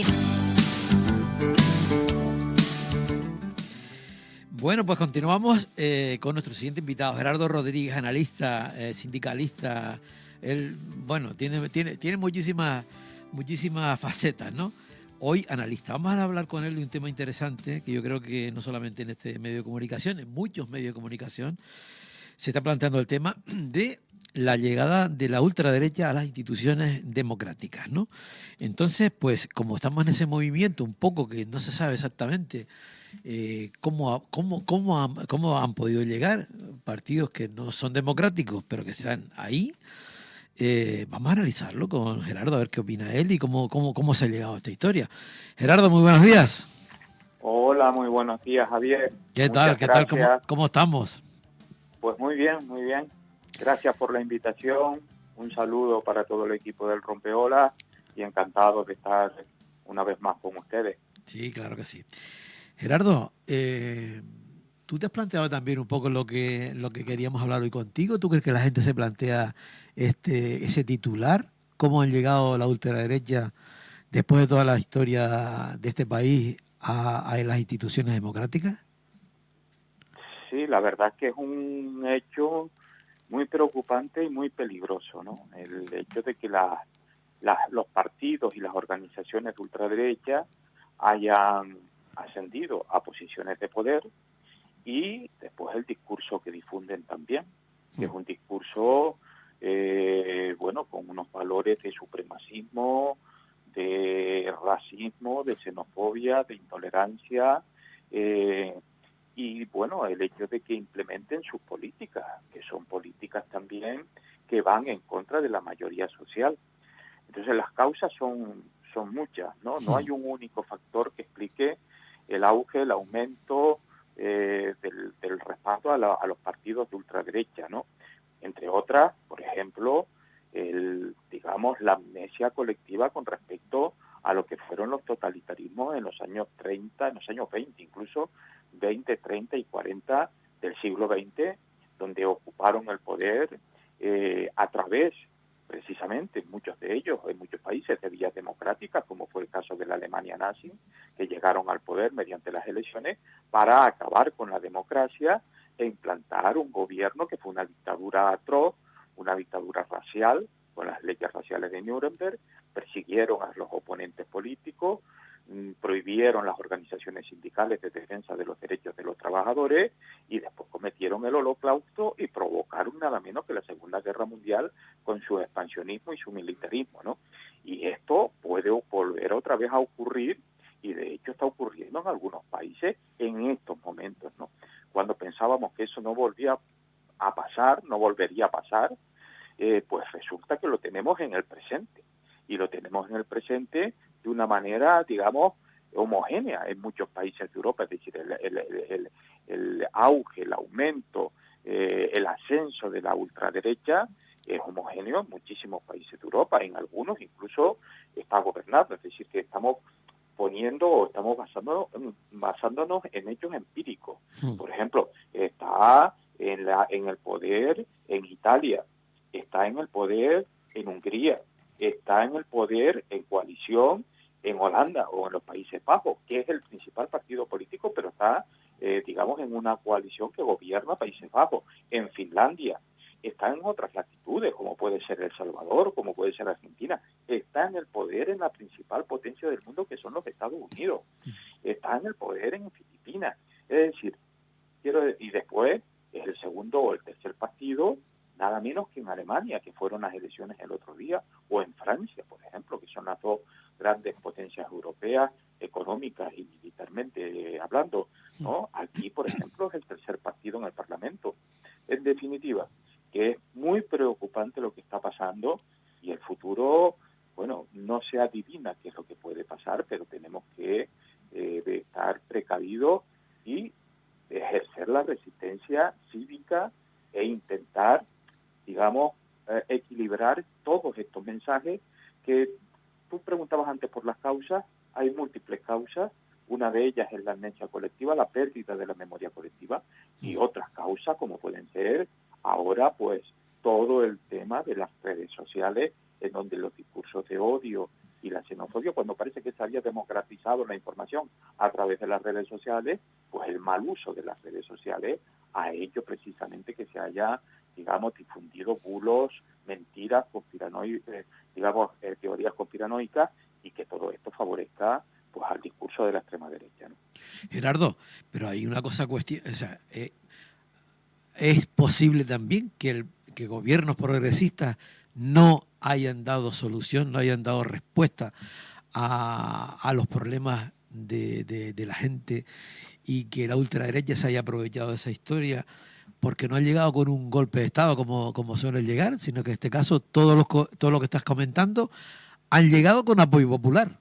también. Bueno, pues continuamos con nuestro siguiente invitado, Gerardo Rodríguez, analista, sindicalista. Él, bueno, tiene muchísimas facetas, ¿no? Hoy analista. Vamos a hablar con él de un tema interesante que yo creo que no solamente en este medio de comunicación, en muchos medios de comunicación, se está planteando el tema de la llegada de la ultraderecha a las instituciones democráticas, ¿no? Entonces, pues como estamos en ese movimiento un poco que no se sabe exactamente cómo han podido llegar partidos que no son democráticos, pero que están ahí, vamos a analizarlo con Gerardo, a ver qué opina él y cómo se ha llegado a esta historia. Gerardo, muy buenos días. Hola, muy buenos días, Javier. ¿Qué tal? Muchas ¿Qué tal? gracias. ¿Cómo estamos? Pues muy bien, muy bien. Gracias por la invitación. Un saludo para todo el equipo del Rompeolas y encantado de estar una vez más con ustedes. Sí, claro que sí. Gerardo, ¿tú te has planteado también un poco lo que queríamos hablar hoy contigo? ¿Tú crees que la gente se plantea ese titular? ¿Cómo han llegado la ultraderecha después de toda la historia de este país a las instituciones democráticas? Sí, la verdad que es un hecho muy preocupante y muy peligroso, ¿no? El hecho de que los partidos y las organizaciones de ultraderecha hayan ascendido a posiciones de poder y después el discurso que difunden también, que es un discurso, bueno, con unos valores de supremacismo, de racismo, de xenofobia, de intolerancia, y bueno, el hecho de que implementen sus políticas, que son políticas también que van en contra de la mayoría social. Entonces las causas son muchas, ¿no? No hay un único factor que explique el auge, el aumento del respaldo a los partidos de ultraderecha, ¿no? Entre otras, por ejemplo, digamos, la amnesia colectiva con respecto a lo que fueron los totalitarismos en los años 30, en los años 20, incluso 20, 30 y 40 del siglo XX, donde ocuparon el poder a través, precisamente, muchos de ellos, en muchos países, de vías democráticas, como fue el caso de la Alemania nazi, que llegaron al poder mediante las elecciones para acabar con la democracia e implantar un gobierno que fue una dictadura atroz, una dictadura racial, con las leyes raciales de Nuremberg, persiguieron a los oponentes políticos, prohibieron las organizaciones sindicales de defensa de los derechos de los trabajadores y después cometieron el holocausto y provocaron nada menos que la Segunda Guerra Mundial con su expansionismo y su militarismo, ¿no? Y esto puede volver otra vez a ocurrir y de hecho está ocurriendo en algunos países en estos momentos, ¿no? Cuando pensábamos que eso no volvía a pasar, no volvería a pasar, pues resulta que lo tenemos en el presente. Y lo tenemos en el presente de una manera, digamos, homogénea en muchos países de Europa. Es decir, el auge, el aumento, el ascenso de la ultraderecha es homogéneo en muchísimos países de Europa. En algunos incluso está gobernado. Es decir, que estamos basándonos en hechos empíricos. Por ejemplo, está en el poder en Italia, está en el poder en Hungría, está en el poder en coalición en Holanda o en los Países Bajos, que es el principal partido político, pero está, digamos, en una coalición que gobierna Países Bajos. En Finlandia está en otras latitudes, como puede ser El Salvador, como puede ser Argentina. Está en el poder en la principal potencia del mundo, que son los Estados Unidos. Está en el poder en Filipinas. Es decir, y después es el segundo o el tercer partido, nada menos que en Alemania, que fueron las elecciones el otro día, o en Francia, por ejemplo, que son las dos grandes potencias europeas, económicas y militarmente hablando, ¿no? Aquí, por ejemplo, es el tercer partido en el Parlamento. En definitiva, que es muy preocupante lo que está pasando y el futuro, bueno, no se adivina qué es lo que puede pasar, pero tenemos que estar precavidos y ejercer la resistencia cívica e intentar, digamos, equilibrar todos estos mensajes que tú preguntabas antes por las causas. Hay múltiples causas. Una de ellas es la amnesia colectiva, la pérdida de la memoria colectiva, y otras causas como pueden ser ahora pues todo el tema de las redes sociales, en donde los discursos de odio y la xenofobia, cuando parece que se había democratizado la información a través de las redes sociales, pues el mal uso de las redes sociales ha hecho precisamente que se haya, digamos, difundido bulos, mentiras, teorías conspiranoicas, y que todo esto favorezca pues al discurso de la extrema derecha, ¿no? Gerardo, pero hay una cosa o sea, es posible también que gobiernos progresistas no hayan dado solución, no hayan dado respuesta a los problemas de la gente, y que la ultraderecha se haya aprovechado de esa historia porque no ha llegado con un golpe de Estado como suele llegar, sino que en este caso todo lo que estás comentando han llegado con apoyo popular.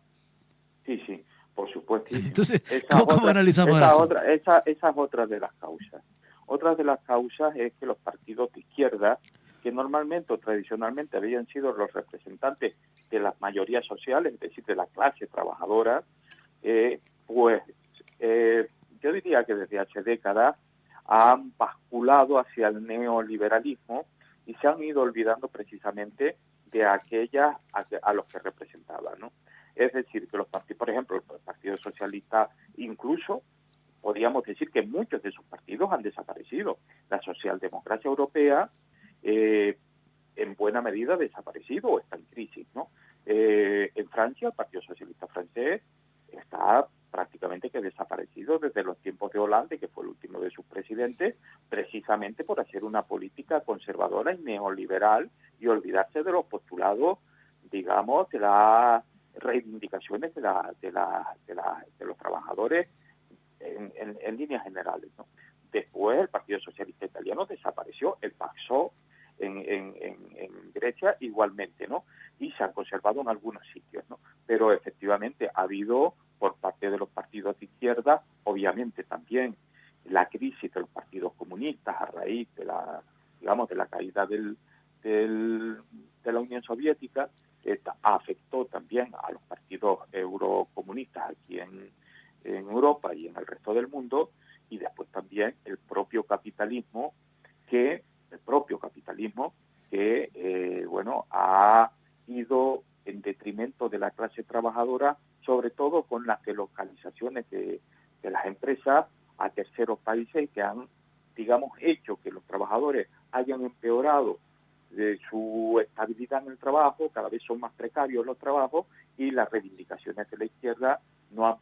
Sí, sí, por supuestísimo. Entonces, ¿cómo analizamos el asunto? Esa es otra de las causas. Otra de las causas es que los partidos de izquierda, que normalmente o tradicionalmente habían sido los representantes de las mayorías sociales, es decir, de la clase trabajadora, pues yo diría que desde hace décadas han basculado hacia el neoliberalismo y se han ido olvidando precisamente de aquellas a los que representaban, ¿no? Es decir, que los partidos, por ejemplo, el Partido Socialista, incluso podríamos decir que muchos de sus partidos han desaparecido. La socialdemocracia europea, en buena medida, ha desaparecido o está en crisis, ¿no? En Francia, el Partido Socialista francés está prácticamente que desaparecido desde los tiempos de Hollande, que fue el último de sus presidentes, precisamente por hacer una política conservadora y neoliberal y olvidarse de los postulados, digamos, de las reivindicaciones de los trabajadores en líneas generales, ¿no? Después el Partido Socialista Italiano desapareció, el PASOK en Grecia igualmente, ¿no? Y se han conservado en algunos sitios, ¿no? Pero efectivamente ha habido por parte de los partidos de izquierda, obviamente también la crisis de los partidos comunistas a raíz de la, digamos, de la caída de la Unión Soviética, afectó también a los partidos eurocomunistas aquí en Europa y en el resto del mundo, y después también el propio capitalismo que ha ido en detrimento de la clase trabajadora, sobre todo con las delocalizaciones de las empresas a terceros países, que han, digamos, hecho que los trabajadores hayan empeorado de su estabilidad en el trabajo, cada vez son más precarios los trabajos, y las reivindicaciones de la izquierda no han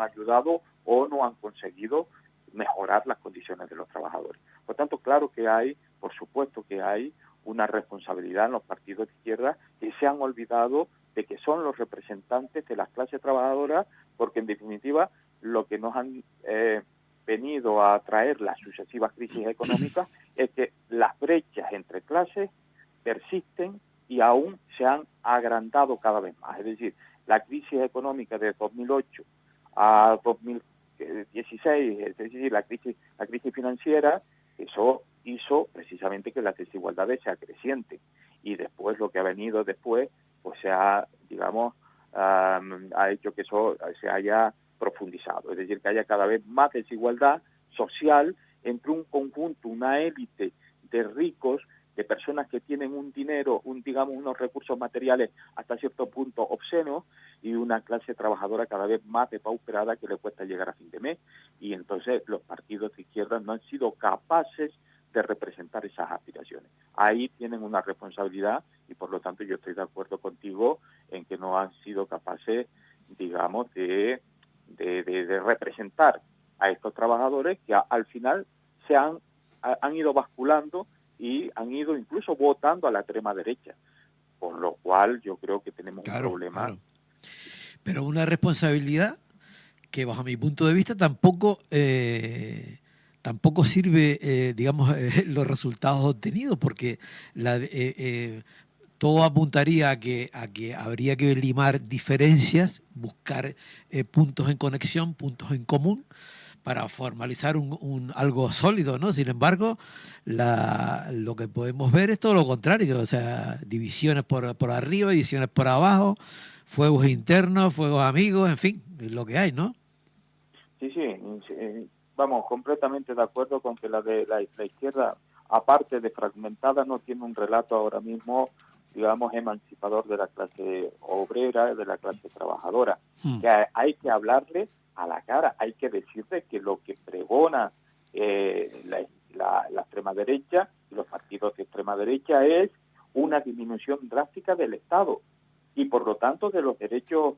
ayudado o no han conseguido mejorar las condiciones de los trabajadores. Por tanto, claro que hay, por supuesto que hay una responsabilidad en los partidos de izquierda, que se han olvidado de que son los representantes de las clases trabajadoras, porque en definitiva lo que nos han venido a traer las sucesivas crisis económicas es que las brechas entre clases persisten y aún se han agrandado cada vez más. Es decir, la crisis económica de 2008 a 2016, es decir, la crisis financiera, eso hizo precisamente que las desigualdades se acrecienten, y después lo que ha venido después pues se ha, digamos, ha hecho que eso se haya profundizado, es decir, que haya cada vez más desigualdad social entre un conjunto, una élite de ricos, de personas que tienen un dinero, digamos, unos recursos materiales hasta cierto punto obscenos, y una clase trabajadora cada vez más depauperada que le cuesta llegar a fin de mes. Y entonces los partidos de izquierda no han sido capaces de representar esas aspiraciones. Ahí tienen una responsabilidad, y por lo tanto yo estoy de acuerdo contigo en que no han sido capaces, digamos, de representar a estos trabajadores que al final se han ido basculando y han ido incluso votando a la extrema derecha, por lo cual yo creo que tenemos un problema. Claro. Pero una responsabilidad que bajo mi punto de vista tampoco sirve, digamos, los resultados obtenidos, porque todo apuntaría a que habría que limar diferencias, buscar puntos en conexión, puntos en común, para formalizar algo sólido, ¿no? Sin embargo, lo que podemos ver es todo lo contrario, o sea, divisiones por arriba, divisiones por abajo, fuegos internos, fuegos amigos, en fin, lo que hay, ¿no? Sí, vamos, completamente de acuerdo con que la izquierda, aparte de fragmentada, no tiene un relato ahora mismo digamos, emancipador de la clase obrera, de la clase trabajadora. Mm. Que hay que hablarle a la cara, hay que decirle que lo que pregona la extrema derecha y los partidos de extrema derecha es una disminución drástica del Estado y por lo tanto de los derechos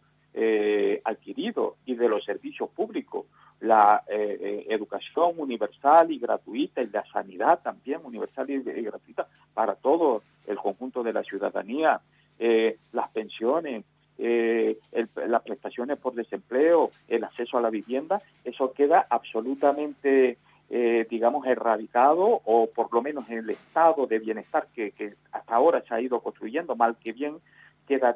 adquiridos y de los servicios públicos, la educación universal y gratuita y la sanidad también universal y gratuita para todo el conjunto de la ciudadanía, las pensiones, las prestaciones por desempleo, el acceso a la vivienda, eso queda absolutamente, digamos, erradicado, o por lo menos en el estado de bienestar que hasta ahora se ha ido construyendo, mal que bien, queda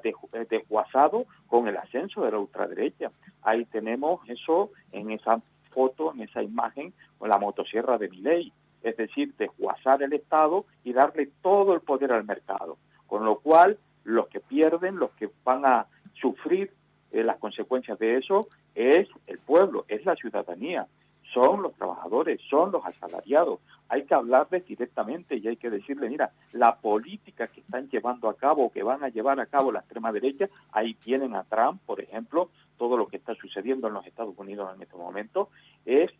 desguazado con el ascenso de la ultraderecha. Ahí tenemos eso en esa foto, en esa imagen, con la motosierra de Milei, es decir, desguazar el Estado y darle todo el poder al mercado, con lo cual los que pierden, los que van a sufrir las consecuencias de eso es el pueblo, es la ciudadanía, son los trabajadores, son los asalariados. Hay que hablarles directamente y hay que decirle, mira, la política que están llevando a cabo, que van a llevar a cabo la extrema derecha, ahí tienen a Trump, por ejemplo, todo lo que está sucediendo en los Estados Unidos en este momento es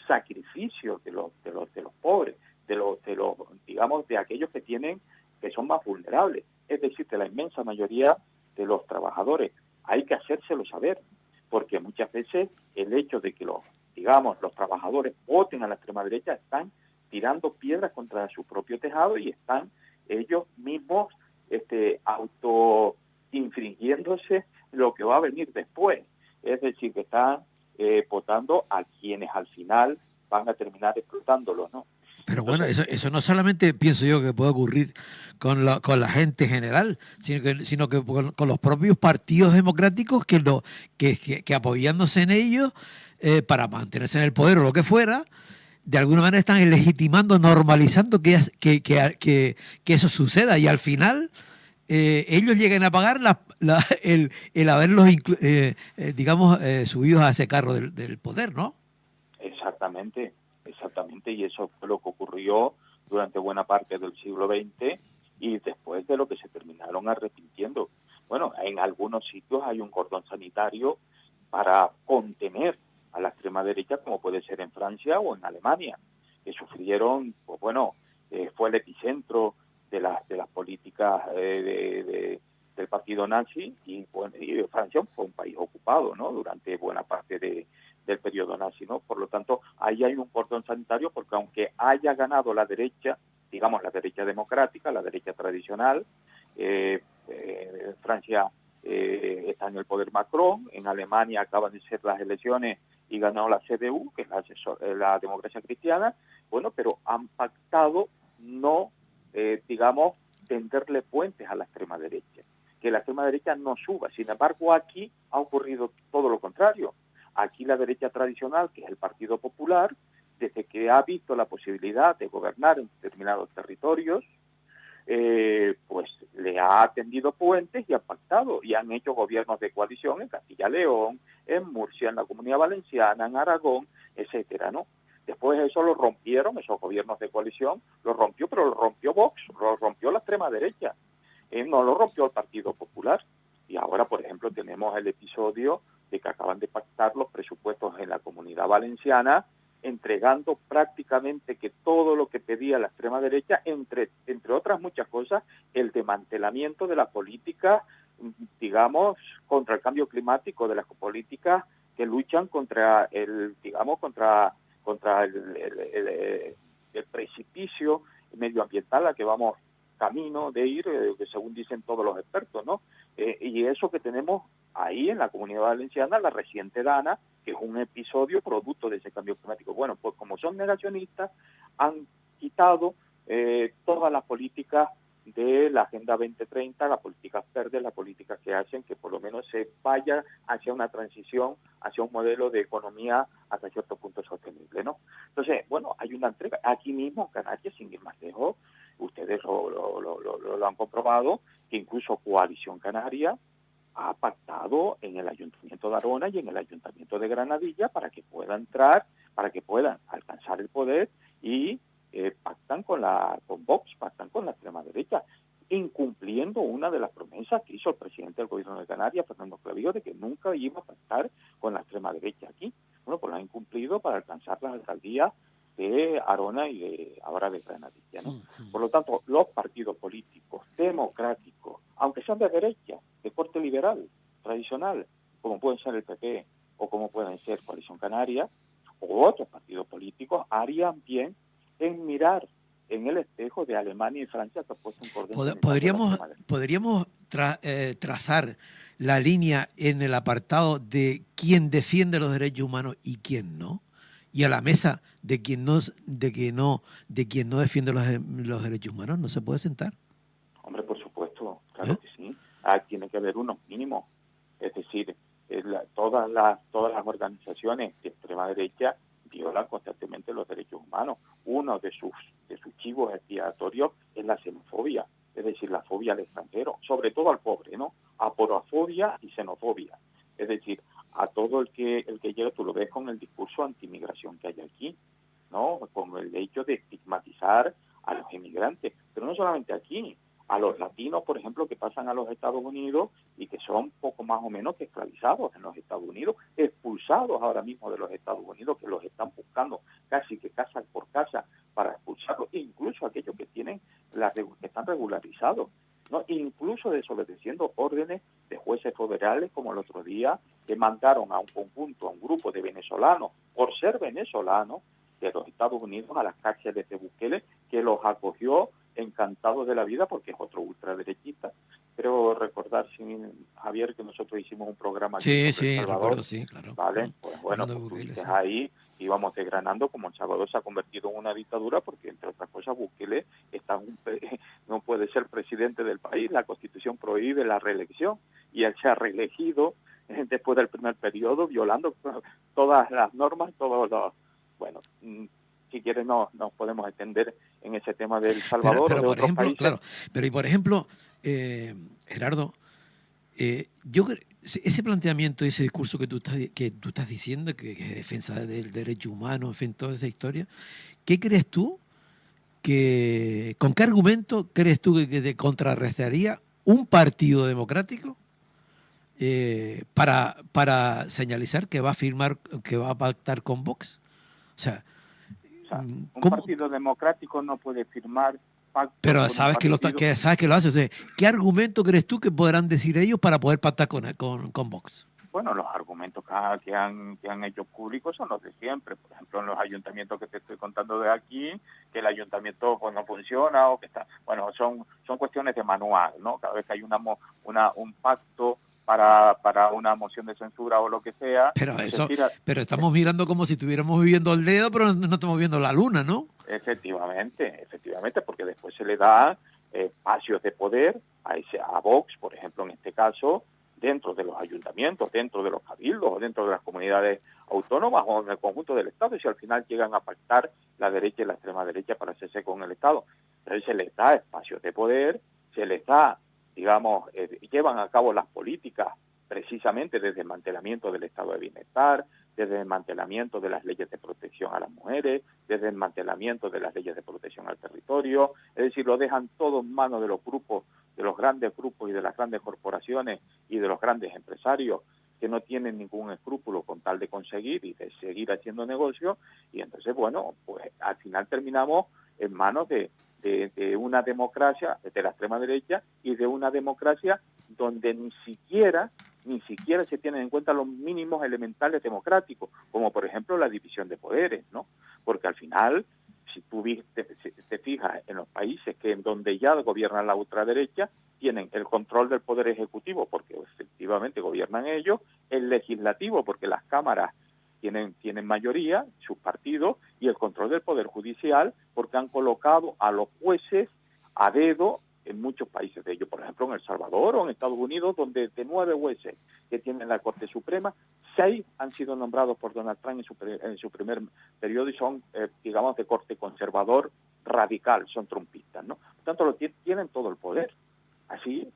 sacrificio de los pobres, de los digamos, de aquellos que son más vulnerables, es decir, de la inmensa mayoría de los trabajadores. Hay que hacérselo saber, porque muchas veces el hecho de que los trabajadores voten a la extrema derecha están tirando piedras contra su propio tejado y están ellos mismos auto-infringiéndose lo que va a venir después. Es decir, que están votando a quienes al final van a terminar explotándolos, ¿no? Pero bueno, eso no solamente pienso yo que puede ocurrir con la gente en general, sino que con los propios partidos democráticos que apoyándose en ellos para mantenerse en el poder o lo que fuera, de alguna manera están legitimando, normalizando que eso suceda y al final ellos lleguen a pagar el haberlos, digamos, subidos a ese carro del poder, ¿no? Exactamente, y eso fue lo que ocurrió durante buena parte del siglo XX y después de lo que se terminaron arrepintiendo. Bueno, en algunos sitios hay un cordón sanitario para contener a la extrema derecha, como puede ser en Francia o en Alemania, que sufrieron, pues bueno, fue el epicentro de las políticas del partido nazi y Francia fue un país ocupado, ¿no? Durante buena parte del periodo nazi, ¿no? Por lo tanto, ahí hay un cordón sanitario porque aunque haya ganado la derecha, digamos la derecha democrática, la derecha tradicional, Francia está en el poder Macron, en Alemania acaban de ser las elecciones y ganó la CDU, que es la democracia cristiana, bueno, pero han pactado no, digamos, tenderle puentes a la extrema derecha, que la extrema derecha no suba. Sin embargo, aquí ha ocurrido todo lo contrario. Aquí la derecha tradicional, que es el Partido Popular, desde que ha visto la posibilidad de gobernar en determinados territorios, pues le ha tendido puentes y ha pactado y han hecho gobiernos de coalición en Castilla-León, en Murcia, en la Comunidad Valenciana, en Aragón, etcétera, ¿no? Después eso lo rompieron, esos gobiernos de coalición, lo rompió, pero lo rompió Vox, lo rompió la extrema derecha, no lo rompió el Partido Popular. Y ahora, por ejemplo, tenemos el episodio de que acaban de pactar los presupuestos en la Comunidad Valenciana, entregando prácticamente que todo lo que pedía la extrema derecha, entre otras muchas cosas, el desmantelamiento de la política, digamos, contra el cambio climático, de las políticas que luchan contra el precipicio medioambiental a que vamos camino de ir, según dicen todos los expertos, ¿no? Y eso que tenemos ahí en la Comunidad Valenciana, la reciente Dana, que es un episodio producto de ese cambio climático. Bueno, pues como son negacionistas, han quitado todas las políticas de la Agenda 2030, las políticas verdes, las políticas que hacen que por lo menos se vaya hacia una transición, hacia un modelo de economía hasta cierto punto sostenible, ¿no? Entonces, bueno, hay una entrega. Aquí mismo, en Canarias, sin ir más lejos, ustedes lo han comprobado, que incluso Coalición Canaria ha pactado en el Ayuntamiento de Arona y en el Ayuntamiento de Granadilla para que puedan entrar, para que puedan alcanzar el poder y pactan con Vox, pactan con la extrema derecha. incumpliendo una de las promesas que hizo el presidente del gobierno de Canarias, Fernando Clavijo, de que nunca iba a pactar con la extrema derecha aquí. Bueno, pues lo ha incumplido para alcanzar las alcaldías de Arona y ahora de Granadilla, ¿no? Por lo tanto, los partidos políticos democráticos, aunque sean de derecha, de corte liberal, tradicional, como pueden ser el PP o como pueden ser Coalición Canaria, o otros partidos políticos, harían bien en mirar en el espejo de Alemania y Francia, que ha puesto un cordón. Podríamos trazar la línea en el apartado de quién defiende los derechos humanos y quién no, y a la mesa de quien no defiende los derechos humanos. ¿No se puede sentar? Hombre, por supuesto, claro que sí. Ah, tiene que haber unos mínimos, es decir, todas las organizaciones de extrema derecha violan constantemente los derechos humanos. Uno de sus chivos expiatorios es la xenofobia, es decir, la fobia al extranjero, sobre todo al pobre, ¿no? Aporofobia y xenofobia. Es decir, a todo el que llega, tú lo ves con el discurso antimigración que hay aquí, ¿no? Con el hecho de estigmatizar a los inmigrantes, pero no solamente aquí, a los latinos, por ejemplo, que pasan a los Estados Unidos y que son poco más o menos que esclavizados en los Estados Unidos, expulsados ahora mismo de los Estados Unidos, que los están buscando casi que casa por casa para expulsarlos, incluso aquellos que tienen que están regularizados, ¿no? Incluso desobedeciendo órdenes de jueces federales, como el otro día, que mandaron a un grupo de venezolanos, por ser venezolanos, de los Estados Unidos a las cárceles de Bukele, que los acogió encantados de la vida porque es otro ultraderechista. Pero recordar, Javier, que nosotros hicimos un programa aquí en El Salvador. Recuerdo, sí, claro. Vale, pues bueno, pues tú dices ahí, íbamos desgranando cómo El Salvador se ha convertido en una dictadura porque, entre otras cosas, Bukele no puede ser presidente del país, la Constitución prohíbe la reelección y él se ha reelegido después del primer periodo, violando todas las normas, todos los... Bueno, si quieres nos podemos extender en ese tema del Salvador pero o de por otros ejemplo, países. Claro, pero y por ejemplo, Gerardo, ese planteamiento, ese discurso que tú estás diciendo, que es defensa del derecho humano, en fin, toda esa historia, ¿qué crees tú con qué argumento crees tú que te contrarrestaría un partido democrático para señalizar que va a firmar, que va a pactar con Vox? O sea, un partido democrático no puede firmar pactos. Pero sabes que lo hace. O sea, ¿qué argumento crees tú que podrán decir ellos para poder pactar con Vox? Bueno, los argumentos que han hecho públicos son los de siempre. Por ejemplo, en los ayuntamientos que te estoy contando de aquí, que el ayuntamiento pues no funciona o que está... Bueno, son cuestiones de manual, ¿no? Cada vez que hay un pacto para una moción de censura o lo que sea... Pero estamos mirando como si estuviéramos viviendo el dedo, pero no estamos viendo la luna, ¿no? Efectivamente, porque después se le da espacios de poder a Vox, por ejemplo, en este caso, dentro de los ayuntamientos, dentro de los cabildos, o dentro de las comunidades autónomas o en el conjunto del Estado, y si al final llegan a pactar la derecha y la extrema derecha para hacerse con el Estado. Entonces se les da espacios de poder, se les da, digamos, llevan a cabo las políticas precisamente desde el desmantelamiento del estado de bienestar, desde el desmantelamiento de las leyes de protección a las mujeres, desde el desmantelamiento de las leyes de protección al territorio, es decir, lo dejan todo en manos de los grupos, de los grandes grupos y de las grandes corporaciones y de los grandes empresarios que no tienen ningún escrúpulo con tal de conseguir y de seguir haciendo negocio, y entonces, bueno, pues al final terminamos en manos de una democracia de la extrema derecha y de una democracia donde ni siquiera se tienen en cuenta los mínimos elementales democráticos, como por ejemplo la división de poderes, ¿no? Porque al final, si tú te fijas en los países que en donde ya gobiernan la ultraderecha, tienen el control del poder ejecutivo, porque efectivamente gobiernan ellos, el legislativo, porque las cámaras tienen mayoría, sus partidos, y el control del poder judicial, porque han colocado a los jueces a dedo en muchos países de ellos, por ejemplo en El Salvador o en Estados Unidos, donde de 9 jueces que tienen la Corte Suprema, 6 han sido nombrados por Donald Trump en su primer periodo y son, digamos, de corte conservador radical, son trumpistas, ¿no? Por tanto, tienen todo el poder. Así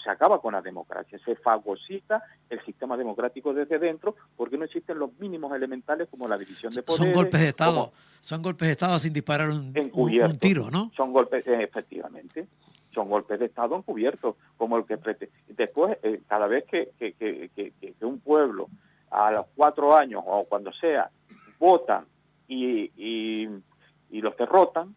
se acaba con la democracia, se fagocita el sistema democrático desde dentro porque no existen los mínimos elementales como la división de poderes. Son golpes de Estado sin disparar un tiro, ¿no? Son golpes, efectivamente. son golpes de Estado encubiertos, como el que después, cada vez que un pueblo a los 4 años o cuando sea, votan y los derrotan,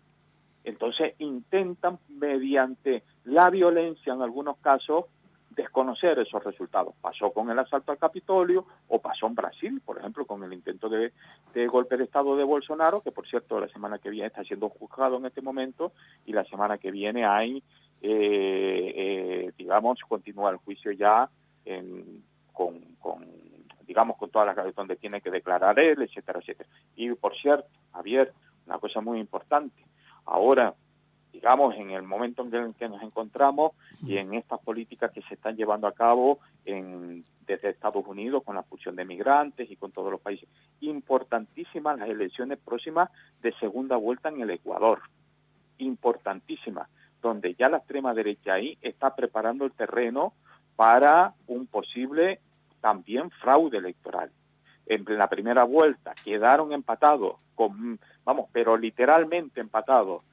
entonces intentan mediante la violencia en algunos casos desconocer esos resultados. Pasó con el asalto al Capitolio o pasó en Brasil, por ejemplo, con el intento de golpe de Estado de Bolsonaro, que por cierto la semana que viene está siendo juzgado en este momento y la semana que viene hay, digamos, continúa el juicio ya con todas las donde tiene que declarar él, etcétera, etcétera. Y por cierto, Javier, una cosa muy importante, ahora, digamos, en el momento en el que nos encontramos y en estas políticas que se están llevando a cabo desde Estados Unidos con la expulsión de migrantes y con todos los países, importantísimas las elecciones próximas de segunda vuelta en el Ecuador, importantísimas, donde ya la extrema derecha ahí está preparando el terreno para un posible también fraude electoral. En la primera vuelta quedaron empatados, pero literalmente empatados,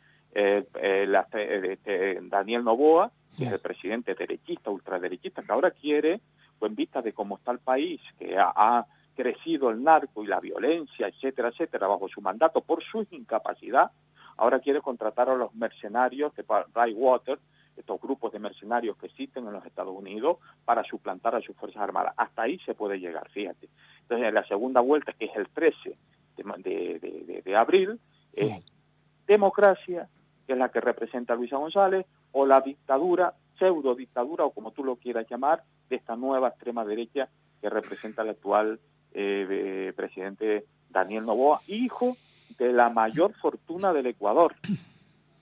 Daniel Noboa, que es el presidente derechista, ultraderechista, que ahora quiere, pues en vista de cómo está el país, que ha crecido el narco y la violencia, etcétera, etcétera, bajo su mandato, por su incapacidad, ahora quiere contratar a los mercenarios de Brightwater, estos grupos de mercenarios que existen en los Estados Unidos, para suplantar a sus Fuerzas Armadas. Hasta ahí se puede llegar, fíjate. Entonces, en la segunda vuelta, que es el 13 de abril, es democracia, que es la que representa a Luisa González, o la dictadura, pseudo dictadura, o como tú lo quieras llamar, de esta nueva extrema derecha que representa al actual presidente Daniel Noboa, hijo de la mayor fortuna del Ecuador,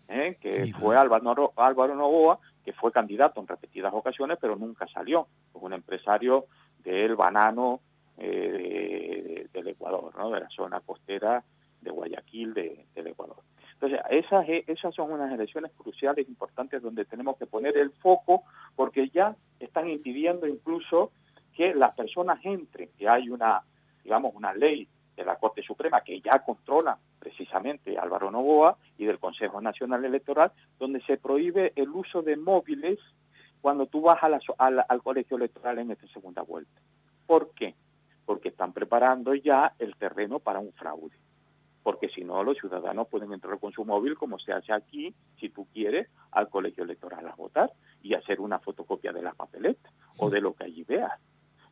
que fue Álvaro Noboa, que fue candidato en repetidas ocasiones, pero nunca salió. Fue un empresario del banano del Ecuador, ¿no? De la zona costera de Guayaquil del Ecuador. Entonces, esas son unas elecciones cruciales, importantes, donde tenemos que poner el foco, porque ya están impidiendo incluso que las personas entren, que hay una ley de la Corte Suprema que ya controla precisamente Álvaro Noboa y del Consejo Nacional Electoral, donde se prohíbe el uso de móviles cuando tú vas al colegio electoral en esta segunda vuelta. ¿Por qué? Porque están preparando ya el terreno para un fraude. Porque si no, los ciudadanos pueden entrar con su móvil, como se hace aquí, si tú quieres, al colegio electoral a votar y hacer una fotocopia de las papeletas o de lo que allí veas.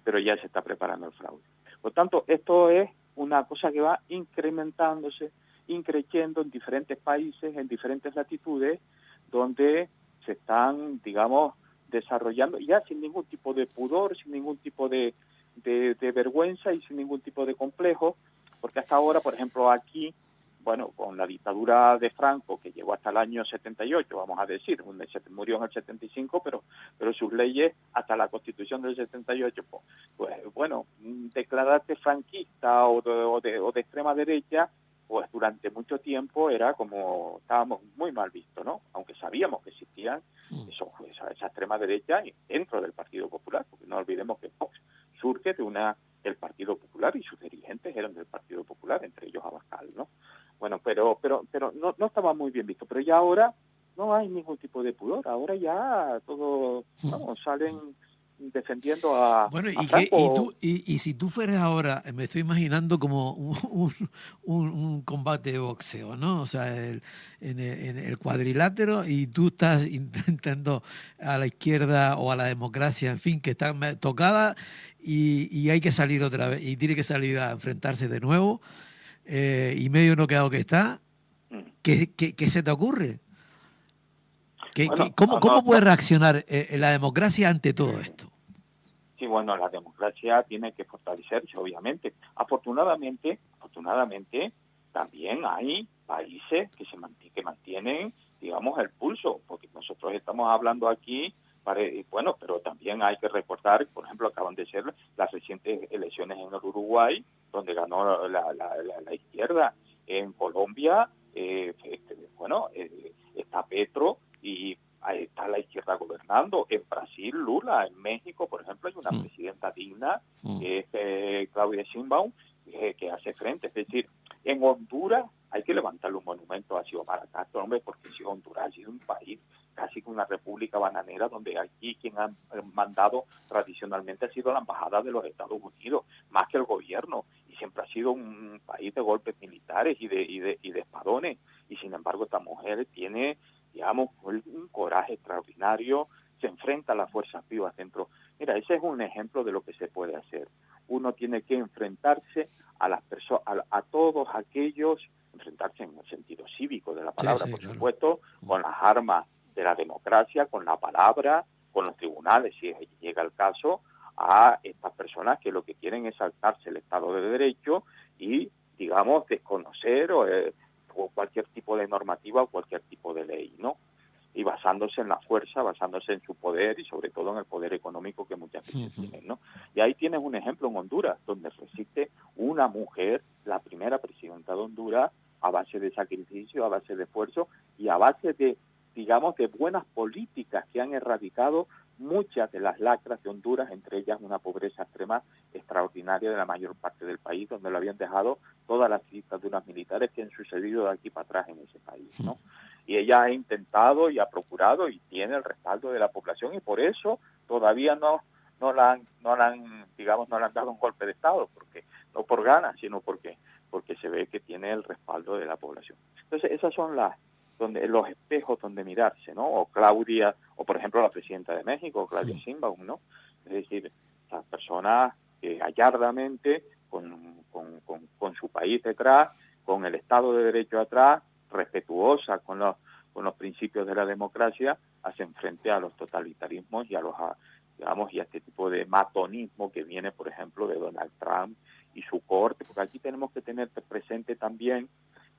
Pero ya se está preparando el fraude. Por tanto, esto es una cosa que va incrementándose, increciendo en diferentes países, en diferentes latitudes, donde se están, digamos, desarrollando ya sin ningún tipo de pudor, sin ningún tipo de vergüenza y sin ningún tipo de complejo, porque hasta ahora, por ejemplo, aquí, bueno, con la dictadura de Franco, que llegó hasta el año 78, vamos a decir, murió en el 75, pero sus leyes, hasta la Constitución del 78, pues bueno, declararte franquista o de extrema derecha, pues durante mucho tiempo estábamos muy mal vistos, ¿no? Aunque sabíamos que existían esa extrema derecha dentro del Partido Popular, porque no olvidemos que Vox surge del Partido Popular y sus dirigentes eran del Partido Popular, entre ellos Abascal, ¿no? Bueno, pero no estaba muy bien visto, pero ya ahora no hay ningún tipo de pudor, ahora ya todos salen defendiendo a Bueno, Franco. y si tú fueras ahora, me estoy imaginando como un combate de boxeo, ¿no? O sea, en el cuadrilátero y tú estás intentando a la izquierda o a la democracia, en fin, que está tocada y hay que salir otra vez y tiene que salir a enfrentarse de nuevo y medio noqueado que está. ¿Qué se te ocurre? Bueno, ¿Cómo puede reaccionar la democracia ante todo esto? Sí, bueno, la democracia tiene que fortalecerse, obviamente. Afortunadamente, también hay países que mantienen, digamos, el pulso, porque nosotros estamos hablando aquí, bueno, pero también hay que recordar, por ejemplo, acaban de ser las recientes elecciones en el Uruguay, donde ganó la izquierda. En Colombia, está Petro y ahí está la izquierda gobernando. En Brasil, Lula. En México, por ejemplo, hay una presidenta digna, que es Claudia Sheinbaum, que hace frente. Es decir, en Honduras hay que levantarle un monumento a Xiomara Castro, hombre, porque si Honduras ha sido un país casi que una república bananera, donde aquí quien ha mandado tradicionalmente ha sido la embajada de los Estados Unidos, más que el gobierno, y siempre ha sido un país de golpes militares y de espadones, y sin embargo esta mujer tiene, digamos, un coraje extraordinario, se enfrenta a las fuerzas vivas dentro. Mira, ese es un ejemplo de lo que se puede hacer. Uno tiene que enfrentarse a las personas, a todos aquellos, enfrentarse en el sentido cívico de la palabra, Sí, por claro. supuesto, con las armas de la democracia, con la palabra, con los tribunales, si llega el caso, a estas personas que lo que quieren es saltarse el Estado de Derecho y, digamos, desconocer o cualquier tipo de normativa o cualquier tipo de ley, ¿no? Y basándose en la fuerza, basándose en su poder y sobre todo en el poder económico que muchas veces tienen, ¿no? Y ahí tienes un ejemplo en Honduras, donde resiste una mujer, la primera presidenta de Honduras, a base de sacrificio, a base de esfuerzo y a base de, digamos, de buenas políticas que han erradicado muchas de las lacras de Honduras, entre ellas una pobreza extrema extraordinaria de la mayor parte del país, donde lo habían dejado todas las dictaduras militares que han sucedido de aquí para atrás en ese país, ¿no? Y ella ha intentado y ha procurado y tiene el respaldo de la población y por eso todavía no le han dado un golpe de Estado, porque no por ganas, sino porque se ve que tiene el respaldo de la población. Entonces esas son los espejos donde mirarse, ¿no? O Claudia, o por ejemplo la presidenta de México, Claudia Sheinbaum, ¿no? Es decir, las personas que gallardamente, con su país detrás, con el Estado de Derecho atrás, respetuosa con los principios de la democracia, hacen frente a los totalitarismos y y a este tipo de matonismo que viene, por ejemplo, de Donald Trump y su corte, porque aquí tenemos que tener presente también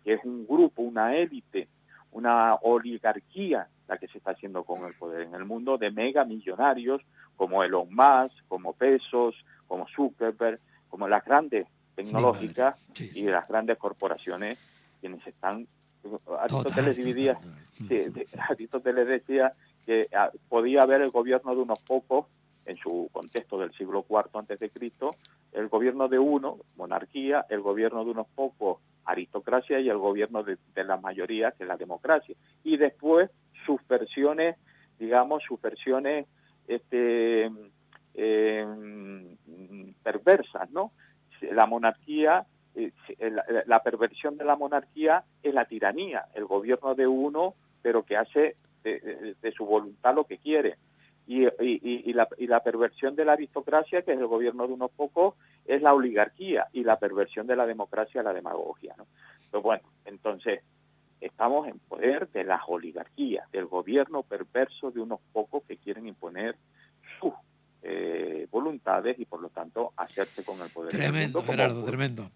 que es un grupo, una élite, una oligarquía la que se está haciendo con el poder en el mundo, de mega millonarios como Elon Musk, como Bezos, como Zuckerberg, como las grandes tecnológicas y de las grandes corporaciones quienes están. Aristóteles decía que podía haber el gobierno de unos pocos en su contexto del siglo IV antes de Cristo, el gobierno de uno, monarquía, el gobierno de unos pocos, aristocracia, y el gobierno de la mayoría, que es la democracia. Y después sus versiones, digamos, perversas, ¿no? La monarquía, la perversión de la monarquía es la tiranía, el gobierno de uno, pero que hace de su voluntad lo que quiere. Y la perversión de la aristocracia, que es el gobierno de unos pocos, es la oligarquía, y la perversión de la democracia, la demagogia, ¿no? Pero bueno, entonces estamos en poder de las oligarquías, del gobierno perverso de unos pocos que quieren imponer sus voluntades y por lo tanto hacerse con el poder. Tremendo, Gerardo, tremendo.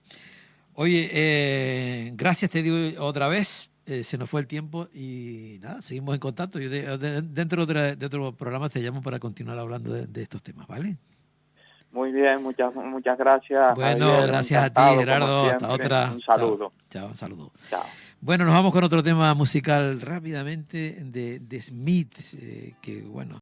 Oye, gracias te digo otra vez. Se nos fue el tiempo y nada, seguimos en contacto. Yo dentro de otro programa te llamo para continuar hablando de estos temas, ¿vale? Muy bien, muchas gracias. Bueno, Javier, gracias a ti, Gerardo. Hasta otra. Un saludo. Chao, un saludo. Chao. Bueno, nos vamos con otro tema musical rápidamente de Smith, que bueno.